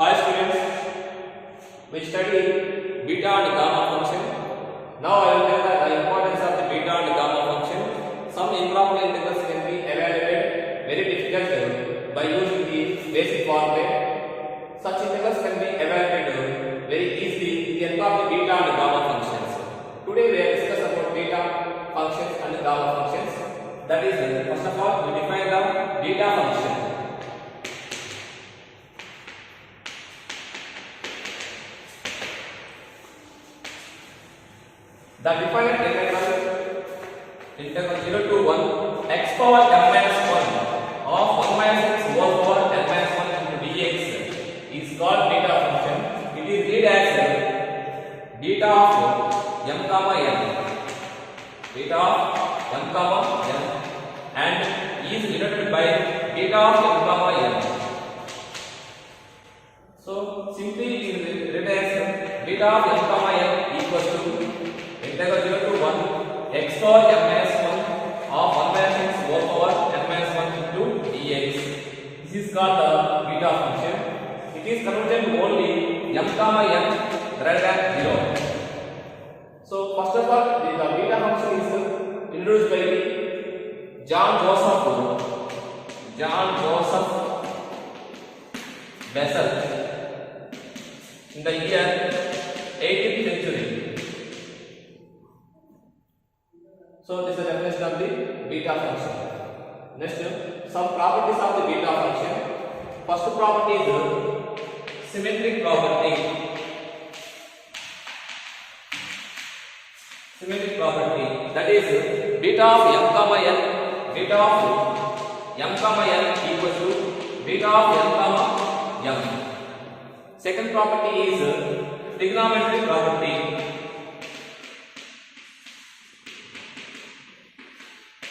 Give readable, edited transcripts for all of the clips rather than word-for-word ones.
Hi students, we study beta and gamma function. Now I will tell the importance of the beta and gamma function. Some improper integrals can be evaluated very difficult by using the basic formula. Such integrals can be evaluated very easily with the help of the beta and gamma functions. Today we will discuss about beta functions and gamma functions. That is, first of all, we define the beta function. The defined integral 0 to 1 x power m minus 1 of 1 minus x whole power n minus 1 into dx is called beta function. It is read as beta of m comma n, beta of 1 comma n, and is denoted by beta of m comma n. So simply it is read as beta of m comma n equals to integral 0 to 1 x power m minus 1 of 1 minus x whole power n minus 1 into dx. This is called the beta function. It is converted to only m comma n greater than 0. So first of all, the beta function is introduced by John Joseph Bessel in the year 18th century. So this is the definition of the beta function. Next, some properties of the beta function. First property is symmetric property. Symmetric property, that is beta of m comma n, beta of m comma n equals to beta of m comma m. Second property is trigonometric property.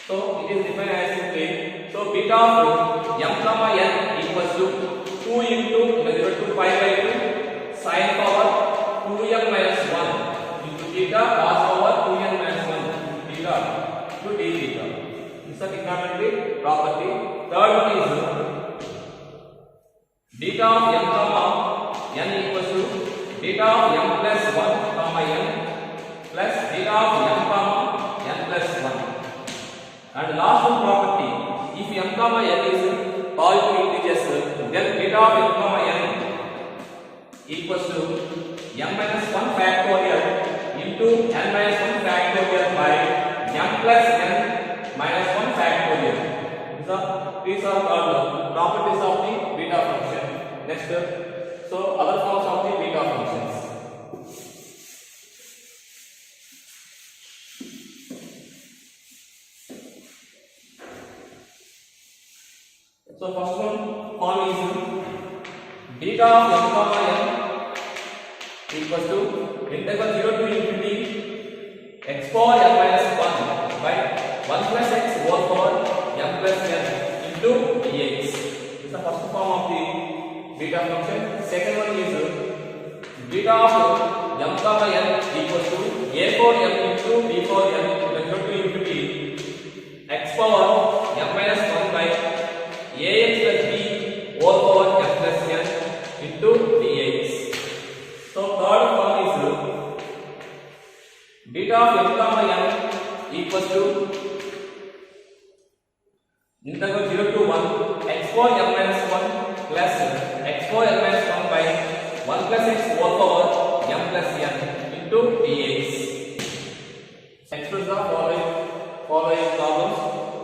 So it is defined as simply, so beta of m comma n equals to 2 into 0 to 5 by 2 sin power 2m minus 1 into theta cos power 2n minus 1 theta to d theta. This is a trigonometric property. Third one is beta of m comma n equals to beta of m plus 1 comma n plus beta of m comma n plus 1. And last one property, if m comma n is positive integers, then beta of m comma n equals to m minus 1 factorial into n minus 1 factorial by m plus n minus 1 factorial. These are called properties of the beta function. Next, so other forms of the beta functions. So first one form is beta of m comma n equals to integral 0 to infinity x power n minus 1 by 1 plus x whole power m plus n into dx. This is the first form of the beta function. Second one is beta of m comma n equals to a for m into b for m integral to infinity x power m minus 1 by ax plus b whole power m plus n into dx. So third form is beta of m comma n equals to integral 0 to 1 x power m minus 1 plus x power m minus 1 by 1 plus x whole power m plus n into dx. Express the following problems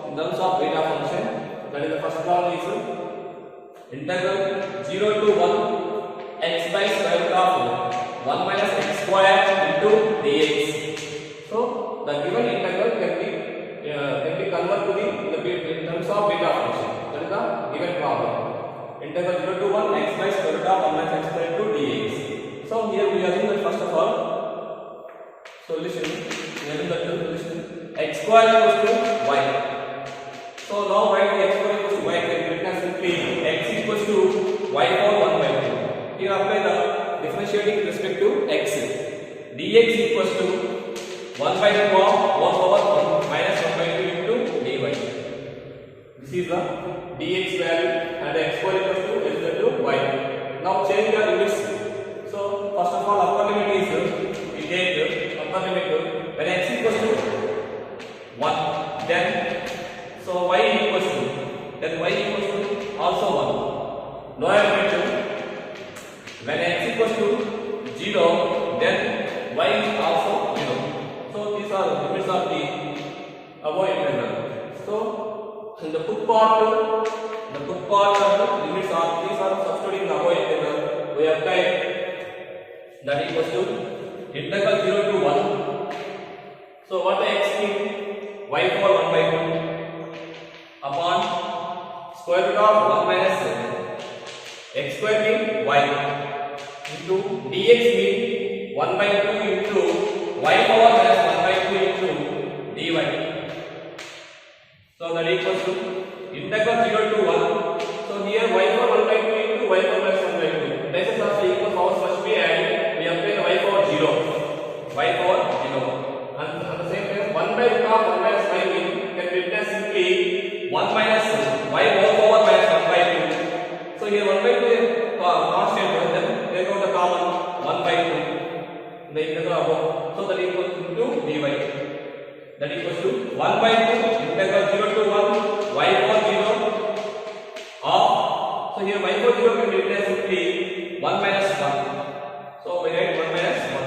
in terms of beta function. That is, the first problem is integral 0 to 1 x by square root of 1 minus x square into dx. So the given integral can be converted to the in terms of beta function. That is the given problem. Integral 0 to 1 x by square root of 1 minus x square into dx. So here we are in the first of all solution. We are in the solution x square equals to y. So now write the x square equals to y, then written as simply x equals to y power 1 by 2. Here apply the differentiating with respect to x. dx equals to 1 by 2 of 1 power 1 minus 1 by 2 into dy. This is the dx value and x square equals to y. Now change the limits. So first of all, upper limit is we take upper limit when x equals to 1, then so y equals to, then y equals to also 1. Lower limit when x equals to 0, then y also 0. So these are the limits of the above integral. So in the put part of the limits are these are substituting the above integral. We apply that equals to integral 0 to 1. So what the x mean? Y power 1 by 2 upon square root of 1 minus x square mean y into dx mean 1 by 2 into y power minus 1 by 2 into dy. So that equals to integral 0 to 1. So here y power 1 by 2 into y power minus 1 by 2. Basis of the equal powers must be added. We apply the y power 0. Y power 0. And at the same time 1 by root of 1 minus y mean can be written simply 1 minus y whole power minus 1 by 2. So here 1 by 2 is constant, then take out the common 1 by 2 in the integral above. So that equals to dy. That equals to 1 by 2 integral 0 to 1 y power 0 of, so here y power 0 can be written simply 1 minus 1. So we write 1 minus 1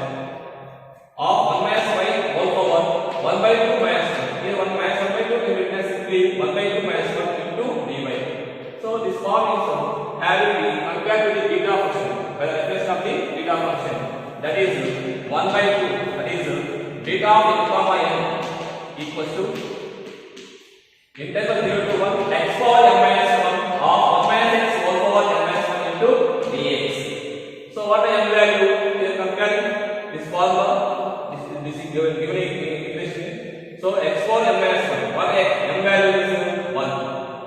of 1 minus y whole power 1 by 2 minus 1. Here 1 minus 1 by 2 can be written simply 1 by 2 minus 1 into dy. So this form is having the compared to the beta function by the reference of the beta function, that is 1 by 2, that is beta of x comma n equals to integral 0 to 1 x power n minus 1 of 1 minus x whole power n minus 1 into dx. So what is m value? We are comparing this formula, this is given equation. So x power n minus 1, what m value is 1.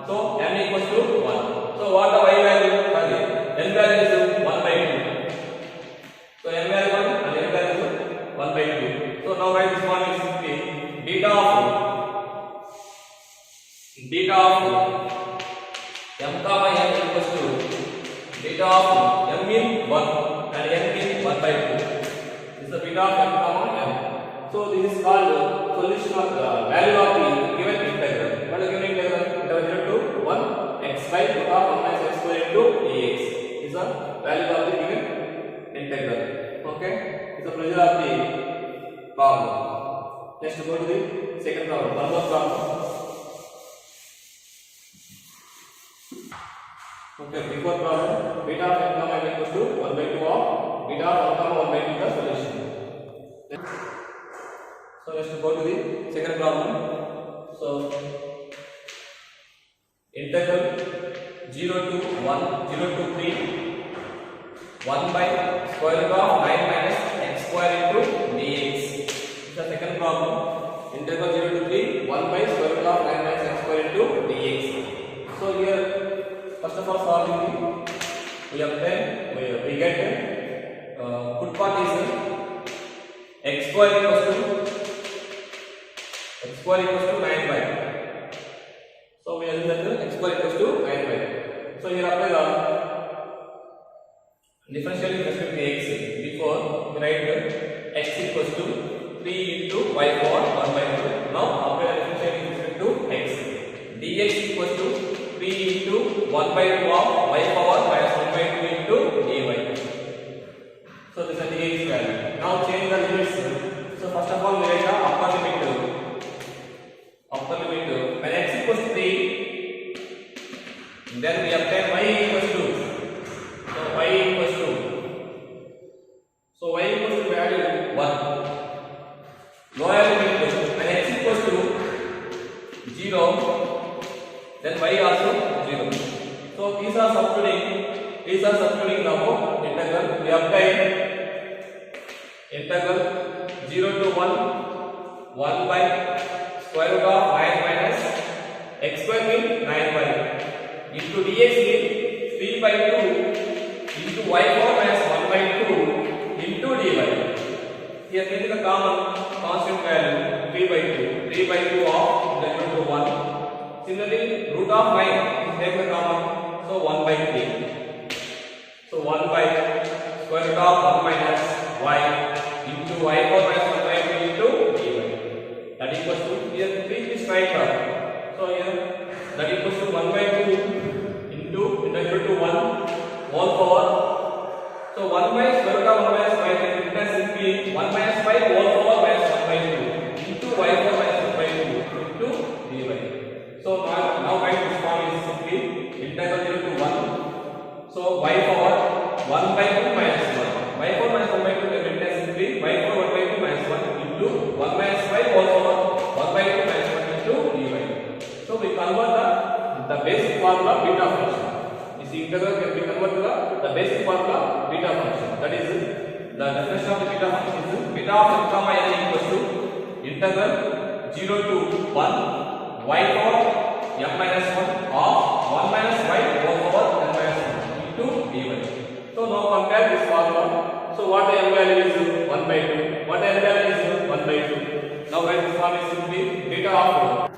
So m equals to 1. So what the y value? Sorry, n value is 1 by 2. So m value 1 and n value is 1 by 2. So now write this one is simply beta of m comma n equals to beta of m mean 1 and n mean 1 by 2. This is the beta of m comma n. So this is called solution of the value of the given integral. What is given integral? Integral to 1 x by root of 1 minus x square into dx. This is the value of the given integral. Okay, this is the pressure of the problem. Next go to the second problem. One more problem. Okay, before problem, beta of n comma n equals to 1 by 2 of beta of 1 comma 1 by 2 the solution. So let's go to the second problem. So integral 0 to 1, 0 to 3, 1 by square root of 9 minus x square into dx. The second problem, integral 0 to 3, 1 by square root of 9 minus x square into dx. So here, first of all, solving we obtain, we get put part is x square equals to 9 by. So we assume that x square equals to 9 by. So here apply the differential with respect to x. Before we write x equals to 3 into y power 1 by 2. Now apply the differential with respect to x. Dx equals to 3 into 1 by 2 of y power minus 1 by 2 into dy. So this is the dx value. Now change the limits. So first of all we write the upper limit. When x equals to 3, then we obtain y equals to. So y equals to value 1. Lower limit when x equals to 0, then y also 0. So these are substituting now integral. We apply integral 0 to 1, 1 by square root of 9 minus x square mean 9y into dx mean 3 by 2 into y power minus 1 by 2 into dy. Here take the common constant value 3 by 2. 3 by 2 of integral to 1. Similarly, root of 9 take the common, so 1 by 3. So So 1 by square root of 1 minus y into y4 minus 1 by 2 into dy. That equals to, here 3 is right term. So here that equals to 1 by 2 into integral to 1 whole power. So 1 by square root of 1 minus y can be written simply 1 minus y whole power minus 1 by 2 into y4 minus 1 by 2 into dy. So now my this form is simply integral 0 to 1. So y power 1 by 2 minus 1. y4 minus 1 by 2 can be written simply y4 1 by 2 minus 1 into 1 minus y whole power 1 by 2 minus 1 into dy. So we convert the basic formula beta function. This integral can be converted to the basic formula beta function. That is the definition of the beta function is beta of x comma n equals to integral 0 to 1 y power m minus 1 of 1 minus y whole power n minus 1 into dy. So now compare this formula. So what the n value is 1 by 2. What the n value is 1 by 2. Now write this form is simply beta of 1.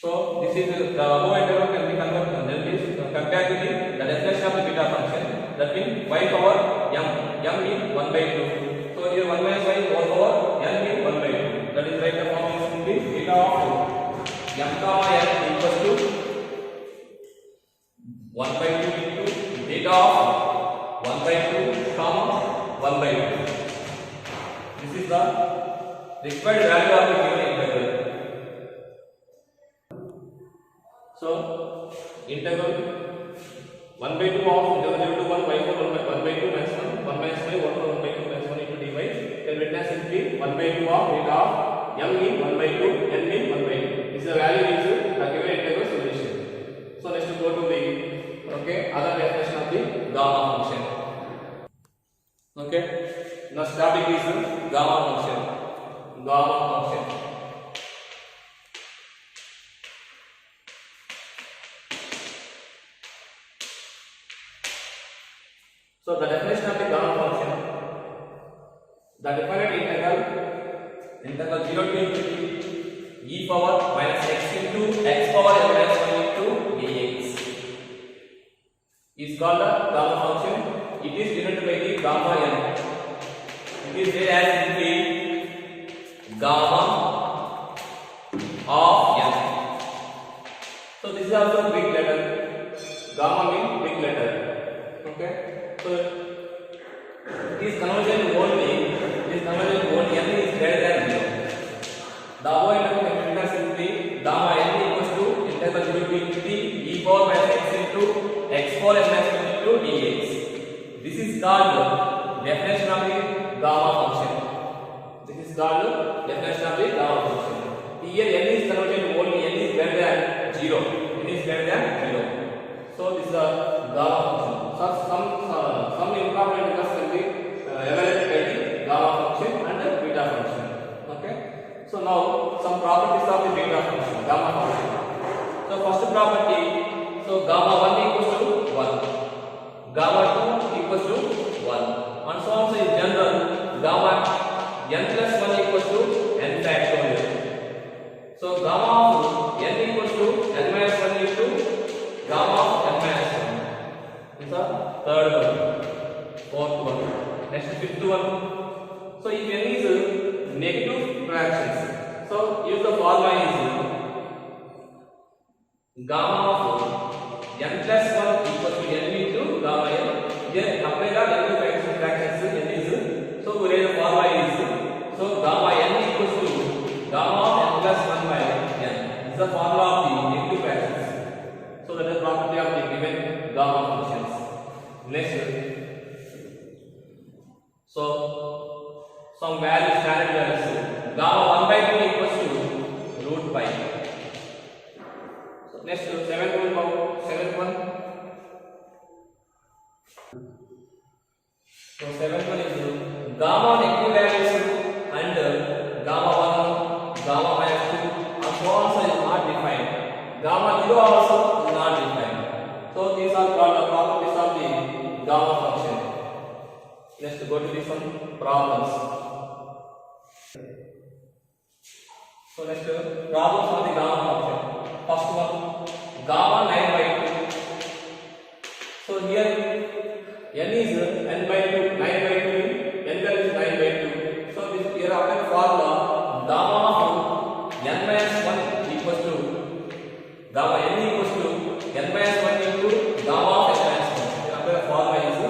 So this is the above integral can be converted and then this compared to the definition of the beta function. That means y power m means 1 by 2. So here 1 minus y whole power n means 1 by 2. That is right the form is simply beta of m comma n equals to 1 by 2 into beta of 1 by 2 comma 1 by 2. This is the required value of the given integral. So integral 1 by 2 of integral 0 to 1 y4 1 by 2 minus 1 1 minus y 1 by 2 minus 1 into dy can be written simply 1 by 2 of beta of m means 1 by 2 n means 1 by 2. This is the value is the given integral solution. So next to go to the other definition of the gamma function. Okay, next topic is gamma function. Gamma function. So the definition of the gamma function, the definite integral 0 to infinity e power minus x into x power n minus 1 into dx is called the gamma function. It is denoted by the gamma n. It is there as simply gamma of n. So this is also Greek letter. Gamma means Greek letter. Okay. So it is conversion only n is greater than 0. The above integral can be written simply gamma n equals to integral 0 to infinity e power minus x into x power n minus 1 into dx. This is called definition of the gamma function. This is called definition of the gamma function. Here n is converted only n is greater than 0. N is greater than 0. So this is the gamma function. So some important terms can be evaluated by the gamma function and the beta function. Okay. So now some properties of the beta function, gamma function. So first property, so gamma 1 equals to 1, gamma 2 equals to 1, and so on. So in general, gamma n plus 1 equals to n factorial. So gamma of n equals to n minus 1 into gamma of n minus 1. This is the third one, fourth one. Next fifth one. So if n is negative fractions, so use the formula is gamma of n plus 1 equals to n into gamma n. Here apply the negative fractions n is. So we write the formula is so gamma n equals to gamma of n plus 1 by n. This is the formula of the negative fractions. So that is property of the given gamma functions. Next, so some values, standard values. Gamma 1 by 2 equals to root pi. So next, seventh one. So seventh one is gamma negative values and gamma 1, gamma minus 2, and so on. So is not defined. Gamma 0 also is not defined. So these are called the properties of the gamma function. Let's go to this one, problems. So next, problems of the gamma function. First one, gamma 9 by 2. So here n is n by 2, 9 by 2, n value is 9 by 2. So this here apply the formula gamma of n minus 1 equals to gamma n equals to n minus 1 into gamma of n minus 1. Here apply the formula is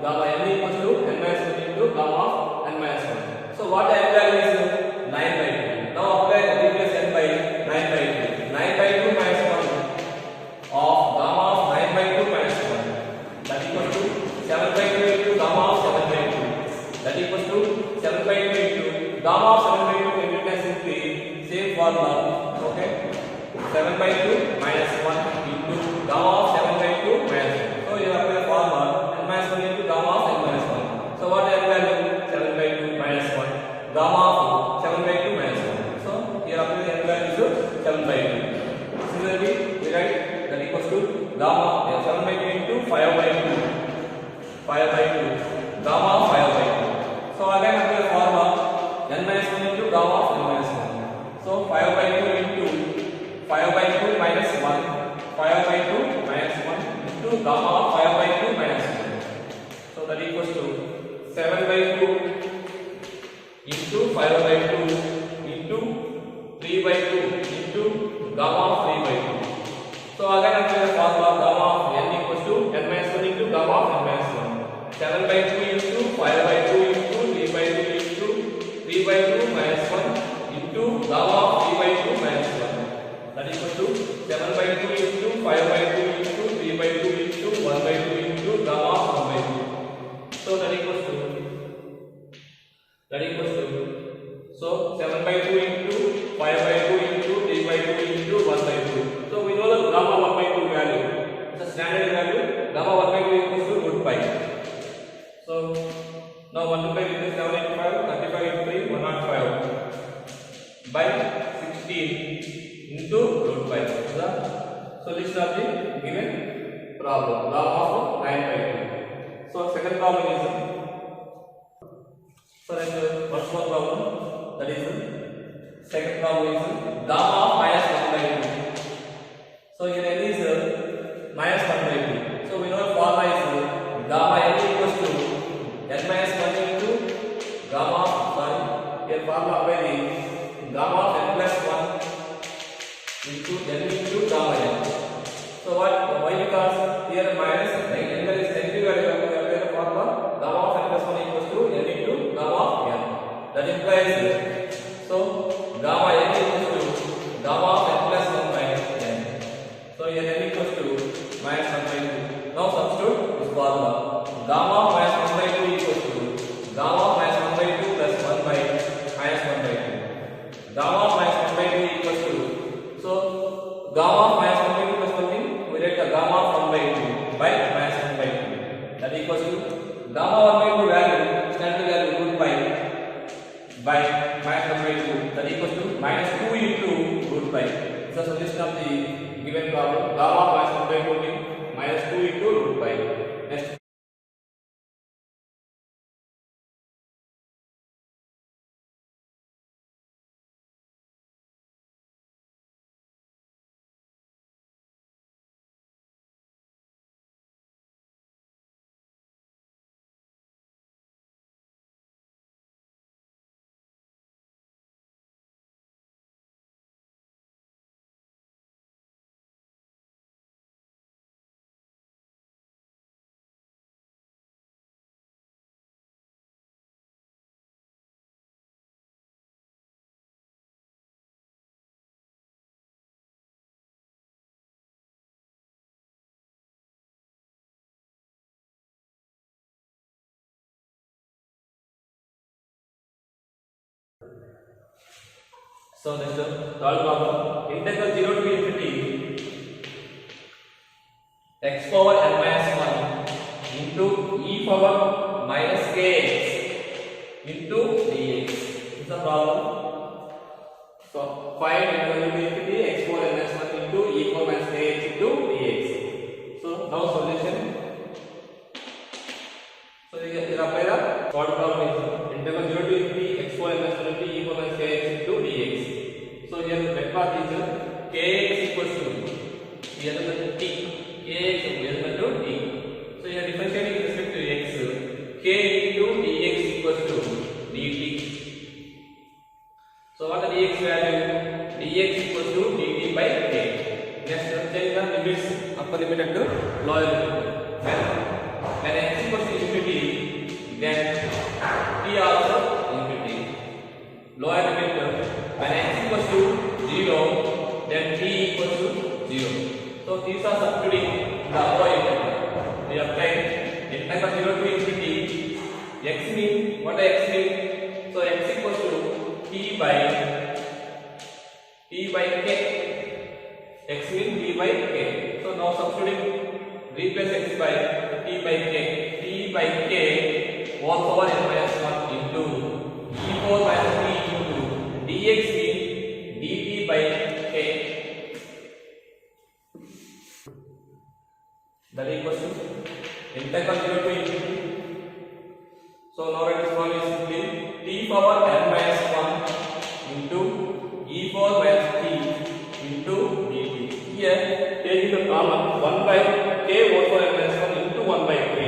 gamma n equals to n minus 1 into gamma of n minus 1. So what n value is 9 by 2. Now apply replace n by 9 by 2. 9 by 2 minus 1 of gamma of 9 by 2 minus 1. That equals to 7 by 2 into gamma of 7 by 2. That equals to 7 by 2 into gamma of 7 by 2 can be written simply same formula. Okay. 7 by 2 minus 1 into gamma of 7 by 2 minus 1. So you apply the formula n minus 1 into gamma of n minus 1. So what n value? 7 by 2 minus 1. Gamma of 7 by 2 minus 1. So here apply the n value is 7 by 2. Similarly, we write that equals to gamma 7 by 2 into 5 by 2. 5 by 2. Gamma of 5 by 2. So again apply the formula n minus 1 into gamma of n minus 1. So 5 by 2 into 5 by 2 minus 1. 5 by 2 minus 1 into gamma of 5 by 2 minus 1. So that equals to 7 by 2 into 5 by 2 into 3 by 2 into gamma of 3 by 2. So again apply the formula gamma of n equals to n minus 1 into gamma of n minus 1. 7 by 2 into 5 by 2 into 3 by 2 into 3 by 2 minus 1 into gamma of 3 by 2 minus 1. That equals to 7 by 2 into 5 by 2 into 3 by 2 into 1 by 2 into gamma of 1 by 2. So that equals to so 7 by 2 into 5 by 2 into 3 by 2 into 1 by 2. So we know the gamma 1 by 2 value. It's a standard value. Gamma 1 by 2 equals to root pi. So now 1 to 5 is 7 into 5, 35 into 3, 105 by 16 into root pi. So the solution of the given problem. Gamma of 9 by 2. So second problem is first one problem, that is second problem is gamma of minus 1 by 2. So here n is minus 1 by 2. So we know the formula is gamma n equals to n minus 1 into gamma here formula by the gamma of n plus 1 into n into gamma n. So why because here minus n value is negative value of the formula gamma of n plus 1 equals to n into gamma of n. That implies so gamma n equals to gamma of n plus 1 by n. So here n equals to minus 1 by 2. Now substitute this formula gamma of minus 1 by 2 equals to gamma of minus 1 by 2 plus 1 by minus 1 by 2. Gamma of minus 1 by 2 equals to so gamma of minus 1 by 2 plus 1 we write the gamma of 1 by 2 by minus 1 by 2. That equals to gamma 1 by 2 value standard value root pi by minus 1 by 2. That equals to minus 2 into root pi. It's the solution of the given problem. Gamma of minus 1 by 2 means minus 2 into root pi. Next. So next third problem, integral 0 to infinity x power n minus 1 into e power minus kx into dx. This is the problem. So find integral 0 to infinity x power n minus 1 into e power minus kx into dx. So now solution. So here apply the third problem is integral 0 to infinity x power n minus 1 into e power minus kx into dx. So here the vector is kx equals to here the t kx equals to t. So here differentiating with respect to x then t also infinity. Lower limit when x equals to 0, then t equals to 0. So these are substituting the above integral. We apply integral 0 to infinity. X mean what does x mean? So x equals to t by k. X means t by k. So now substituting, replace x by t by k. T by k whole power n minus 1 into e4 minus t into dx means dt by k. That equals to integral 0 to infinity. So now write this one is simply t power n minus 1 into e4 minus t into dt. Here taking the common 1 by k whole power n minus 1 into 1 by k.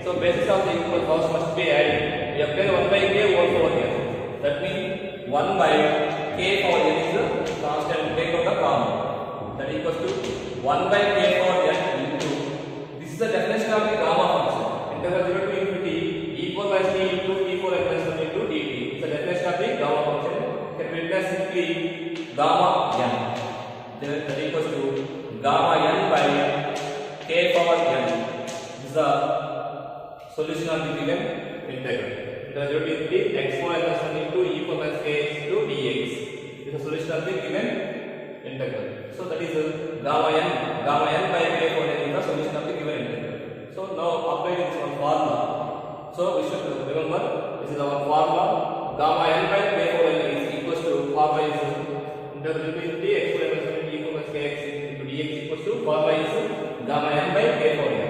So basis of the equal powers must be added. We apply 1 by k whole power here. That means 1 by k power n is the constant. Take out the common. That equals to 1 by k power n into. This is the definition of the gamma function. Integral 0 to infinity e4 minus t into e4 n minus 1 into dt. It's the definition of the gamma function. Can be written as simply gamma n. Then that equals to gamma n by k power n. This is the solution of the given integral. Integral 0 to infinity x4 n minus 1 into e4 minus k into dx. This is the solution of the given integral. So that is gamma n by k power n is the solution of the given integral. So now apply this one formula. So we should remember this is our formula. Gamma n by k power n is equals to formula is integral 0 to infinity x4 n minus 1 into e4 minus kx into dx equals to formula is gamma n by k power n.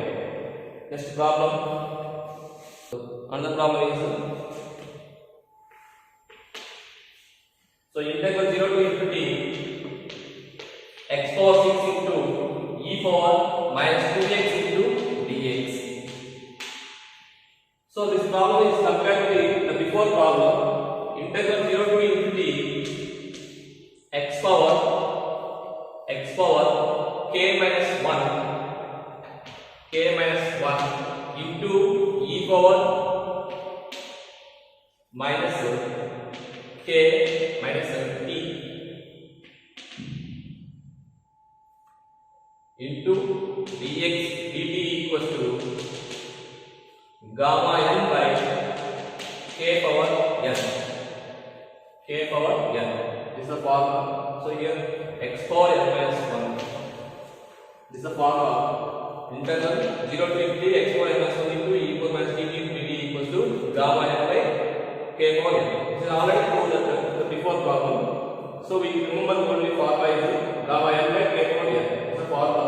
Next problem. Another problem is so integral 0 to infinity x power 6 into e power minus 2x into dx. So this problem is compared to the before problem. Integral 0 to infinity x power k minus 1 into e power minus k minus t into dx dt equals to gamma n by k power n. This is the formula. So here x power n minus 1. This is the formula. Integral 0 to infinity x power n minus 1 into e power minus dt into dt equals to gamma n by k power n. This is already proved that the before problem. So we remember only formula is gamma n by k power n. This is the formula.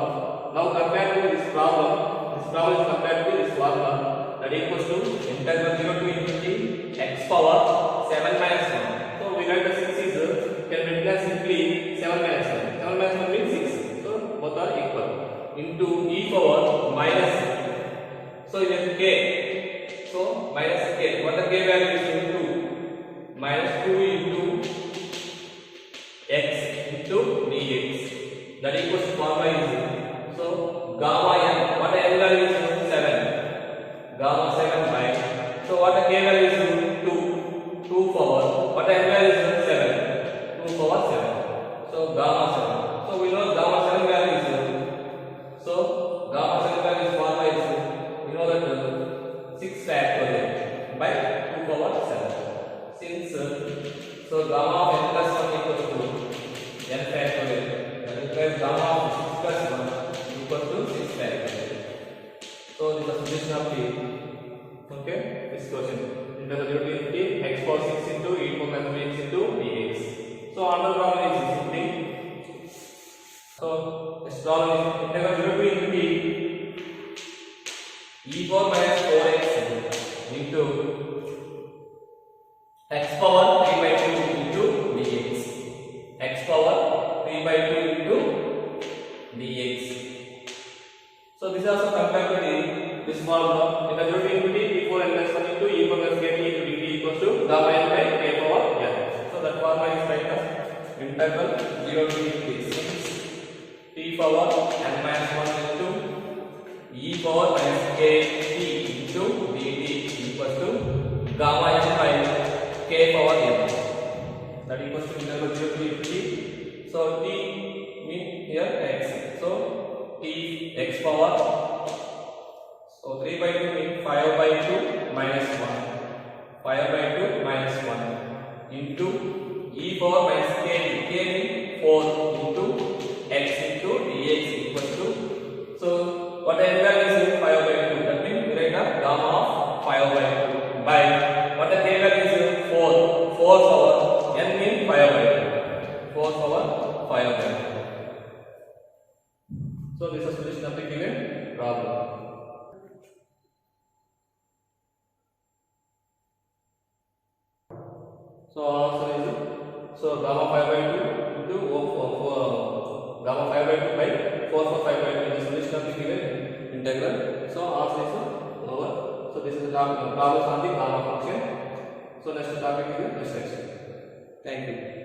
Now compared to this problem is compared to this formula. That equals to integral 0 to infinity x power 7 minus 1. So we write the 6 is can be written as simply 7 minus 1. 7 minus 1 means 6. So both are equal. Into e power minus. So it is k. So minus k. What the k value is? 2. Minus 2 into x into dx. That equals to formula is. So gamma n. What the n value is? 7. Gamma 7 by. So what the k value is? 2 power. What the n value is? 7. 2 power 7. So gamma 7. So we know gamma 7 value is. So gamma 7 value is formula is. We know that 6 factorial by 2 power 7. Since so gamma of n plus 1 equals to n factorial. That implies gamma of 6 plus 1 equals to 6 factorial. So this is the solution of the this question. Integral 0 to infinity x power 6 into e power minus x into dx. So another problem is simply. So this problem is integral 0 to infinity e power minus 4x into x power 3 by 2 into dx. X power 3 by 2 into dx. So this is also compared to this formula. Integral 0 to infinity e power n minus 1 into e power minus k t into dt equals to gamma n by k power n. So that formula is like as integral 0 to infinity t power n minus 1 into e power minus k t into dt equals to gamma n by k power n. That equals to integral 0 to infinity. So t mean here x. So t x power. So 3 by 2 means 5 by 2 minus 1. 5 by 2 minus 1 into e power minus k. K means 4 into x into dx equals to. So what n value is 5 by 2. That means we write the gamma of 5 by 2 by what the k value is 4. 4 power n means 5 by 2. 4 power 5 by 2. So this is the solution of the given problem. So answer is gamma 5 by 2 into gamma 5 by 2 by 4 for 5 by 2 is the solution of the given integral. So answer is over. So this is the problem on the gamma function. So next topic is the next section. Thank you.